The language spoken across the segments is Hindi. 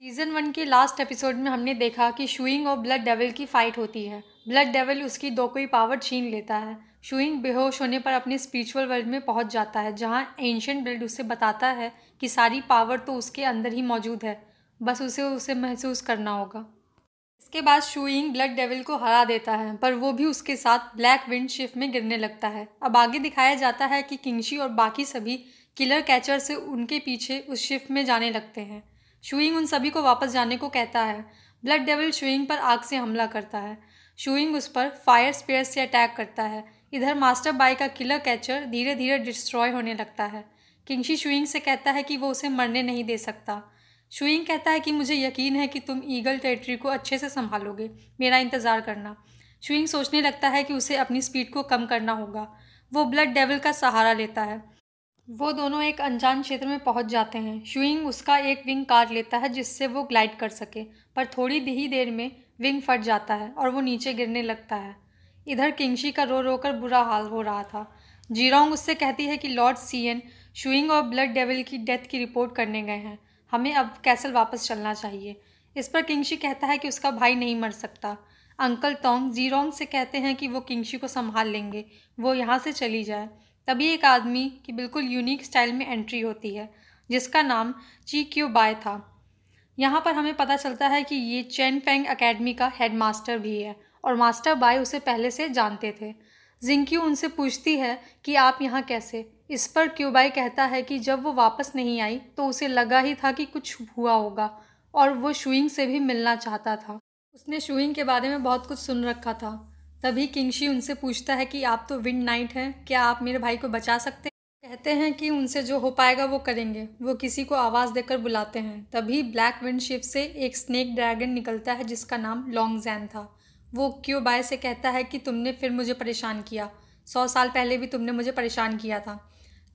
सीज़न 1 के लास्ट एपिसोड में हमने देखा कि शुइंग और ब्लड डेविल की फ़ाइट होती है। ब्लड डेविल उसकी दो कोई पावर छीन लेता है। शुइंग बेहोश होने पर अपने स्पिरिचुअल वर्ल्ड में पहुंच जाता है, जहां एंशिएंट ब्लड उसे बताता है कि सारी पावर तो उसके अंदर ही मौजूद है, बस उसे उसे महसूस करना होगा। इसके बाद शुइंग ब्लड डेविल को हरा देता है, पर वो भी उसके साथ ब्लैक विंड शिप में गिरने लगता है। अब आगे दिखाया जाता है कि किंगशी और बाकी सभी किलर कैचर से उनके पीछे उस शिप में जाने लगते हैं। शुइंग उन सभी को वापस जाने को कहता है। ब्लड डेविल शुइंग पर आग से हमला करता है। शुइंग उस पर फायर स्पेयर से अटैक करता है। इधर मास्टर बाई का किलर कैचर धीरे धीरे डिस्ट्रॉय होने लगता है। किंगशी शुइंग से कहता है कि वो उसे मरने नहीं दे सकता। शुइंग कहता है कि मुझे यकीन है कि तुम ईगल टेरिटरी को अच्छे से संभालोगे, मेरा इंतज़ार करना। शुइंग सोचने लगता है कि उसे अपनी स्पीड को कम करना होगा। वो ब्लड डेविल का सहारा लेता है। वो दोनों एक अनजान क्षेत्र में पहुंच जाते हैं। शुइंग उसका एक विंग काट लेता है जिससे वो ग्लाइड कर सके, पर थोड़ी ही देर में विंग फट जाता है और वो नीचे गिरने लगता है। इधर किंगशी का रो रो कर बुरा हाल हो रहा था। जीरोंग उससे कहती है कि लॉर्ड सीएन शुइंग और ब्लड डेविल की डेथ की रिपोर्ट करने गए हैं, हमें अब कैसल वापस चलना चाहिए। इस पर किंगशी कहता है कि उसका भाई नहीं मर सकता। अंकल तोंग जीरोंग से कहते हैं कि वो किंगशी को संभाल लेंगे, वो यहाँ से चली जाए। तभी एक आदमी की बिल्कुल यूनिक स्टाइल में एंट्री होती है, जिसका नाम ची क्यू बाय था। यहाँ पर हमें पता चलता है कि ये चेन फेंग एकेडमी का हेडमास्टर भी है और मास्टर बाय उसे पहले से जानते थे। जिंक्यू उनसे पूछती है कि आप यहाँ कैसे। इस पर क्यूबाई कहता है कि जब वो वापस नहीं आई तो उसे लगा ही था कि कुछ हुआ होगा और वो शुइंग से भी मिलना चाहता था। उसने शुइंग के बारे में बहुत कुछ सुन रखा था। तभी किंगशी उनसे पूछता है कि आप तो विंड नाइट हैं, क्या आप मेरे भाई को बचा सकते हैं। कहते हैं कि उनसे जो हो पाएगा वो करेंगे। वो किसी को आवाज़ देकर बुलाते हैं। तभी ब्लैक विंड शिप से एक स्नेक ड्रैगन निकलता है जिसका नाम लॉन्ग जैन था। वो क्यूबाई से कहता है कि तुमने फिर मुझे परेशान किया, 100 साल पहले भी तुमने मुझे परेशान किया था।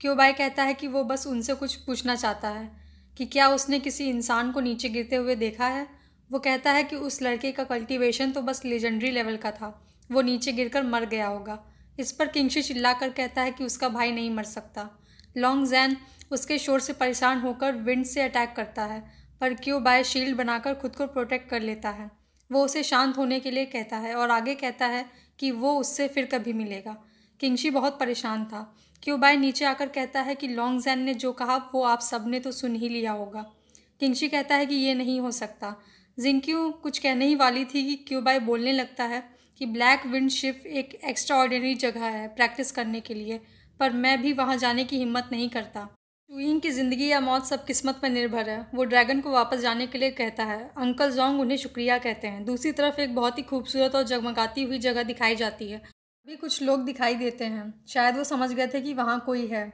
क्यूबाई कहता है कि वो बस उनसे कुछ पूछना चाहता है कि क्या उसने किसी इंसान को नीचे गिरते हुए देखा है। वो कहता है कि उस लड़के का कल्टीवेशन तो बस लेजेंडरी लेवल का था, वो नीचे गिरकर मर गया होगा। इस पर किंगशी चिल्लाकर कहता है कि उसका भाई नहीं मर सकता। लॉन्ग जैन उसके शोर से परेशान होकर विंड से अटैक करता है, पर क्यूबाई शील्ड बनाकर खुद को प्रोटेक्ट कर लेता है। वो उसे शांत होने के लिए कहता है और आगे कहता है कि वो उससे फिर कभी मिलेगा। किंगशी बहुत परेशान था। क्यूबाई नीचे आकर कहता है कि लॉन्ग जैन ने जो कहा वो आप सब ने तो सुन ही लिया होगा। किंगशी कहता है कि ये नहीं हो सकता। जिंक्यू कुछ कहने ही वाली थी कि क्यूबाई बोलने लगता है कि ब्लैक विंड शिप एक एक्स्ट्राऑर्डिनरी जगह है प्रैक्टिस करने के लिए, पर मैं भी वहाँ जाने की हिम्मत नहीं करता। शुइंग की ज़िंदगी या मौत सब किस्मत पर निर्भर है। वो ड्रैगन को वापस जाने के लिए कहता है। अंकल जोंग उन्हें शुक्रिया कहते हैं। दूसरी तरफ एक बहुत ही खूबसूरत और जगमगाती हुई जगह दिखाई जाती है। अभी कुछ लोग दिखाई देते हैं, शायद वो समझ गए थे कि वहाँ कोई है।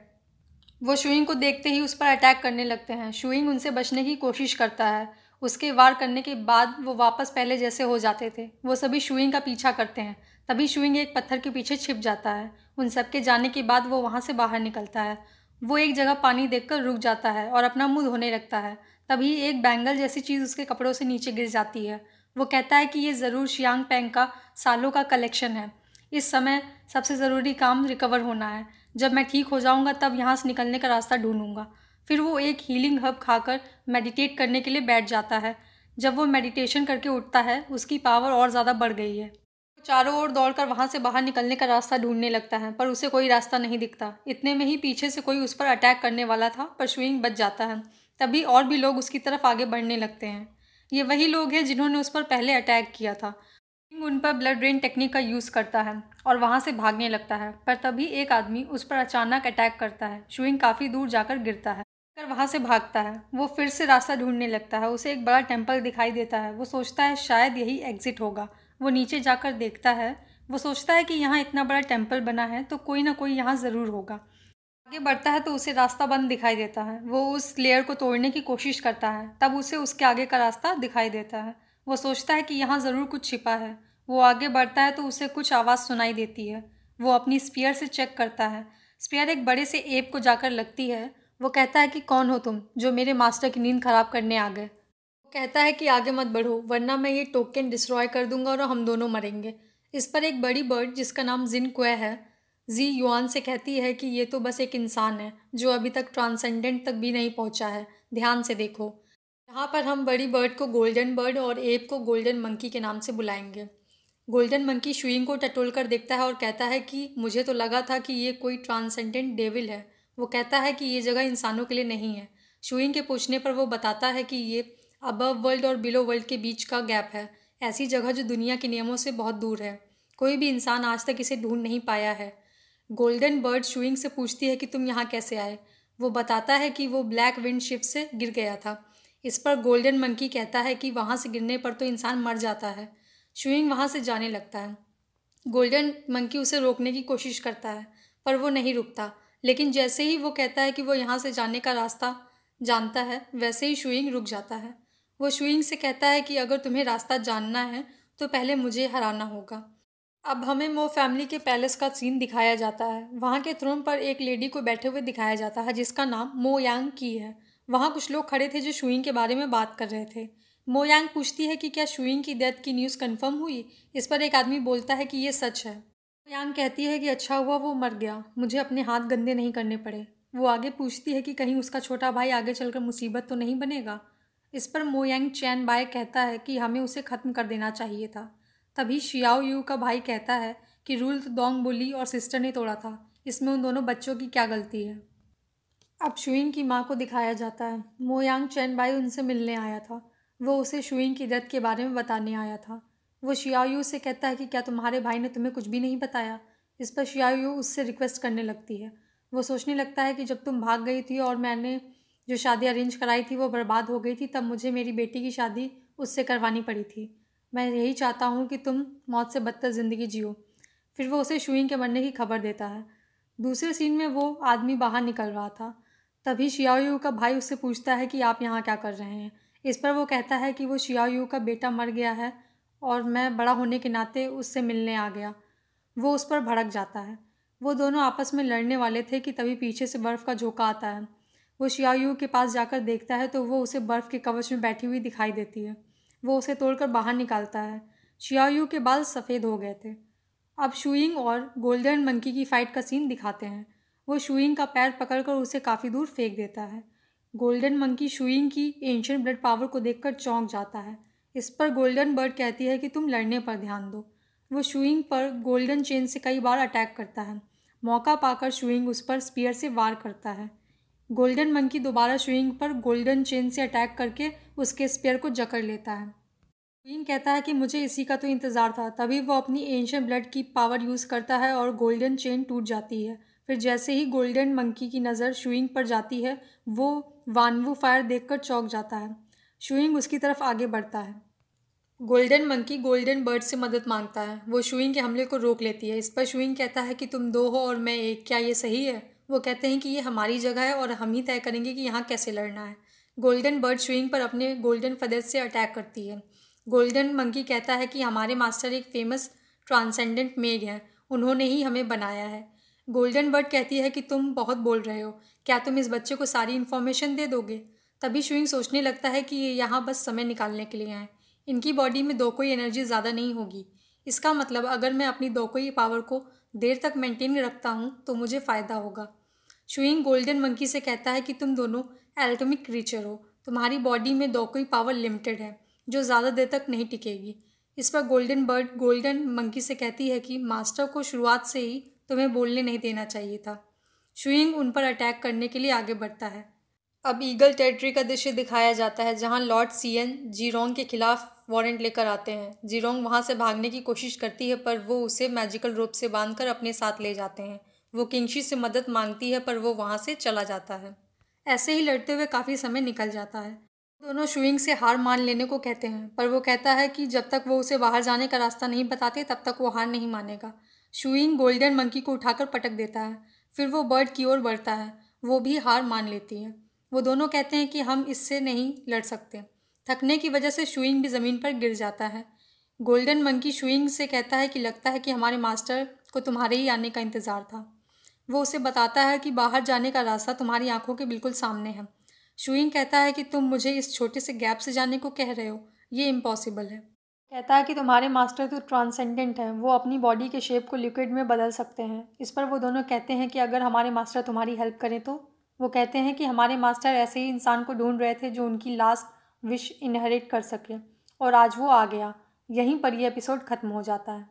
वो शुइंग को देखते ही उस पर अटैक करने लगते हैं। शुइंग उनसे बचने की कोशिश करता है। उसके वार करने के बाद वो वापस पहले जैसे हो जाते थे। वो सभी शुइंग का पीछा करते हैं। तभी शुइंग एक पत्थर के पीछे छिप जाता है। उन सबके जाने के बाद वो वहाँ से बाहर निकलता है। वो एक जगह पानी देखकर रुक जाता है और अपना मुंह धोने लगता है। तभी एक बैंगल जैसी चीज़ उसके कपड़ों से नीचे गिर जाती है। वो कहता है कि ये ज़रूर शियांग पेंग का सालों का कलेक्शन है। इस समय सबसे ज़रूरी काम रिकवर होना है। जब मैं ठीक हो जाऊंगा तब यहाँ से निकलने का रास्ता ढूंढूंगा। फिर वो एक हीलिंग हर्ब खाकर मेडिटेट करने के लिए बैठ जाता है। जब वो मेडिटेशन करके उठता है उसकी पावर और ज़्यादा बढ़ गई है। वो चारों ओर दौड़कर वहाँ से बाहर निकलने का रास्ता ढूंढने लगता है, पर उसे कोई रास्ता नहीं दिखता। इतने में ही पीछे से कोई उस पर अटैक करने वाला था, पर शुइंग बच जाता है। तभी और भी लोग उसकी तरफ आगे बढ़ने लगते हैं। ये वही लोग हैं जिन्होंने उस पर पहले अटैक किया था। उन पर ब्लड ड्रेन टेक्निक का यूज़ करता है और वहाँ से भागने लगता है, पर तभी एक आदमी उस पर अचानक अटैक करता है। शुइंग काफ़ी दूर जाकर गिरता है, फिर वहाँ से भागता है। वो फिर से रास्ता ढूंढने लगता है। उसे एक बड़ा टेम्पल दिखाई देता है। वो सोचता है शायद यही एग्जिट होगा। वो नीचे जाकर देखता है। वो सोचता है कि यहाँ इतना बड़ा टेम्पल बना है तो कोई ना कोई यहाँ ज़रूर होगा। आगे बढ़ता है तो उसे रास्ता बंद दिखाई देता है। वो उस लेयर को तोड़ने की कोशिश करता है, तब उसे उसके आगे का रास्ता दिखाई देता है। वो सोचता है कि यहाँ ज़रूर कुछ छिपा है। वो आगे बढ़ता है तो उसे कुछ आवाज़ सुनाई देती है। वो अपनी स्पीयर से चेक करता है। स्पीयर एक बड़े से एप को जाकर लगती है। वो कहता है कि कौन हो तुम जो मेरे मास्टर की नींद खराब करने आ गए। वो कहता है कि आगे मत बढ़ो वरना मैं ये टोकन डिस्ट्रॉय कर दूंगा और हम दोनों मरेंगे। इस पर एक बड़ी बर्ड जिसका नाम जिन क्वे है, जी युआन से कहती है कि ये तो बस एक इंसान है जो अभी तक ट्रांसेंडेंट तक भी नहीं पहुंचा है, ध्यान से देखो। यहाँ पर हम बड़ी बर्ड को गोल्डन बर्ड और एप को गोल्डन मंकी के नाम से बुलाएंगे। गोल्डन मंकी शुइंग को टटोल कर देखता है और कहता है कि मुझे तो लगा था कि ये कोई ट्रांसेंडेंट डेविल है। वो कहता है कि ये जगह इंसानों के लिए नहीं है। शुइंग के पूछने पर वो बताता है कि ये अबव वर्ल्ड और बिलो वर्ल्ड के बीच का गैप है, ऐसी जगह जो दुनिया के नियमों से बहुत दूर है। कोई भी इंसान आज तक इसे ढूंढ नहीं पाया है। गोल्डन बर्ड शुइंग से पूछती है कि तुम यहाँ कैसे आए। वो बताता है कि वो ब्लैक विंड शिप से गिर गया था। इस पर गोल्डन मंकी कहता है कि वहाँ से गिरने पर तो इंसान मर जाता है। शुइंग वहाँ से जाने लगता है। गोल्डन मंकी उसे रोकने की कोशिश करता है, पर वो नहीं रुकता। लेकिन जैसे ही वो कहता है कि वो यहाँ से जाने का रास्ता जानता है, वैसे ही शुइंग रुक जाता है। वो शुइंग से कहता है कि अगर तुम्हें रास्ता जानना है तो पहले मुझे हराना होगा। अब हमें मो फैमिली के पैलेस का सीन दिखाया जाता है। वहाँ के थ्रोन पर एक लेडी को बैठे हुए दिखाया जाता है जिसका नाम मो यांग की है। वहाँ कुछ लोग खड़े थे जो शुइंग के बारे में बात कर रहे थे। मो यांग पूछती है कि क्या शुइंग की डेथ की न्यूज़ कंफर्म हुई। इस पर एक आदमी बोलता है कि ये सच है। मो यांग कहती है कि अच्छा हुआ वो मर गया, मुझे अपने हाथ गंदे नहीं करने पड़े। वो आगे पूछती है कि कहीं उसका छोटा भाई आगे चलकर मुसीबत तो नहीं बनेगा। इस पर मो यांग चैन बाय कहता है कि हमें उसे ख़त्म कर देना चाहिए था। तभी शियाओ यू का भाई कहता है कि रूल तो दोंग बुली और सिस्टर ने तोड़ा था, इसमें उन दोनों बच्चों की क्या गलती है। अब शुइंग की माँ को दिखाया जाता है। मो यांग चैन बाई उनसे मिलने आया था। वो उसे शुइंग की डेथ के बारे में बताने आया था। वो शियाओ यू से कहता है कि क्या तुम्हारे भाई ने तुम्हें कुछ भी नहीं बताया। इस पर शियाओ यू उससे रिक्वेस्ट करने लगती है। वो सोचने लगता है कि जब तुम भाग गई थी और मैंने जो शादी अरेंज कराई थी वो बर्बाद हो गई थी, तब मुझे मेरी बेटी की शादी उससे करवानी पड़ी थी। मैं यही चाहता हूँ कि तुम मौत से बदतर ज़िंदगी जियो। फिर वो उसे शुइंग के मरने की खबर देता है। दूसरे सीन में वो आदमी बाहर निकल रहा था। तभी शियाओयू का भाई उससे पूछता है कि आप यहाँ क्या कर रहे हैं। इस पर वो कहता है कि वो शियाओयू का बेटा मर गया है और मैं बड़ा होने के नाते उससे मिलने आ गया। वो उस पर भड़क जाता है। वो दोनों आपस में लड़ने वाले थे कि तभी पीछे से बर्फ़ का झोंका आता है। वो शियाओयू के पास जाकर देखता है तो वो उसे बर्फ़ के कवच में बैठी हुई दिखाई देती है। वो उसे तोड़कर बाहर निकालता है। शियाओयू के बाल सफ़ेद हो गए थे। अब शुइंग और गोल्डन मंकी की फ़ाइट का सीन दिखाते हैं। वो शुइंग का पैर पकड़कर उसे काफ़ी दूर फेंक देता है। गोल्डन मंकी शुइंग की एंशिएंट ब्लड पावर को देखकर चौंक जाता है। इस पर गोल्डन बर्ड कहती है कि तुम लड़ने पर ध्यान दो। वो शुइंग पर गोल्डन चेन से कई बार अटैक करता है। मौका पाकर शुइंग उस पर स्पीयर से वार करता है। गोल्डन मंकी दोबारा शुइंग पर गोल्डन चेन से अटैक करके उसके स्पीयर को जकड़ लेता है। क्वीन कहता है कि मुझे इसी का तो इंतज़ार था। तभी वो अपनी एंशिएंट ब्लड की पावर यूज़ करता है और गोल्डन चेन टूट जाती है। फिर जैसे ही गोल्डन मंकी की नज़र शुइंग पर जाती है, वो वानवू फायर देखकर चौंक जाता है। शुइंग उसकी तरफ आगे बढ़ता है। गोल्डन मंकी गोल्डन बर्ड से मदद मांगता है। वो शुइंग के हमले को रोक लेती है। इस पर शुइंग कहता है कि तुम दो हो और मैं एक, क्या ये सही है। वो कहते हैं कि ये हमारी जगह है और हम ही तय करेंगे कि यहाँ कैसे लड़ना है। गोल्डन बर्ड शुइंग पर अपने गोल्डन फदर से अटैक करती है। गोल्डन मंकी कहता है कि हमारे मास्टर एक फेमस ट्रांसेंडेंट मेग हैं, उन्होंने ही हमें बनाया है। गोल्डन बर्ड कहती है कि तुम बहुत बोल रहे हो, क्या तुम इस बच्चे को सारी इन्फॉर्मेशन दे दोगे। तभी शुइंग सोचने लगता है कि ये यहाँ बस समय निकालने के लिए हैं। इनकी बॉडी में दोकोई एनर्जी ज़्यादा नहीं होगी। इसका मतलब अगर मैं अपनी दोकोई पावर को देर तक मेंटेन रखता हूँ तो मुझे फ़ायदा होगा। शुइंग गोल्डन मंकी से कहता है कि तुम दोनों एल्केमिक क्रीचर हो, तुम्हारी बॉडी में दोकोई पावर लिमिटेड है जो ज़्यादा देर तक नहीं टिकेगी। इस पर गोल्डन बर्ड गोल्डन मंकी से कहती है कि मास्टर को शुरुआत से ही तुम्हें बोलने नहीं देना चाहिए था। शुइंग उन पर अटैक करने के लिए आगे बढ़ता है। अब ईगल टेरिटरी का दृश्य दिखाया जाता है जहां लॉर्ड सीएन जीरोंग के खिलाफ वारंट लेकर आते हैं। जीरोंग वहां से भागने की कोशिश करती है पर वो उसे मैजिकल रोप से बांधकर अपने साथ ले जाते हैं। वो किंगशी से मदद मांगती है पर वो वहां से चला जाता है। ऐसे ही लड़ते हुए काफ़ी समय निकल जाता है। दोनों शुइंग से हार मान लेने को कहते हैं पर वो कहता है कि जब तक वो उसे बाहर जाने का रास्ता नहीं बताते तब तक वो हार नहीं मानेगा। शुइंग गोल्डन मंकी को उठाकर पटक देता है। फिर वो बर्ड की ओर बढ़ता है। वो भी हार मान लेती है। वो दोनों कहते हैं कि हम इससे नहीं लड़ सकते। थकने की वजह से शुइंग भी ज़मीन पर गिर जाता है। गोल्डन मंकी शुइंग से कहता है कि लगता है कि हमारे मास्टर को तुम्हारे ही आने का इंतज़ार था। वो उसे बताता है कि बाहर जाने का रास्ता तुम्हारी आंखों के बिल्कुल सामने है। शुइंग कहता है कि तुम मुझे इस छोटे से गैप से जाने को कह रहे हो, ये इम्पॉसिबल है। कहता है कि तुम्हारे मास्टर तो ट्रांसेंडेंट हैं, वो अपनी बॉडी के शेप को लिक्विड में बदल सकते हैं। इस पर वो दोनों कहते हैं कि अगर हमारे मास्टर तुम्हारी हेल्प करें तो। वो कहते हैं कि हमारे मास्टर ऐसे ही इंसान को ढूंढ रहे थे जो उनकी लास्ट विश इनहेरिट कर सके, और आज वो आ गया। यहीं पर ये एपिसोड ख़त्म हो जाता है।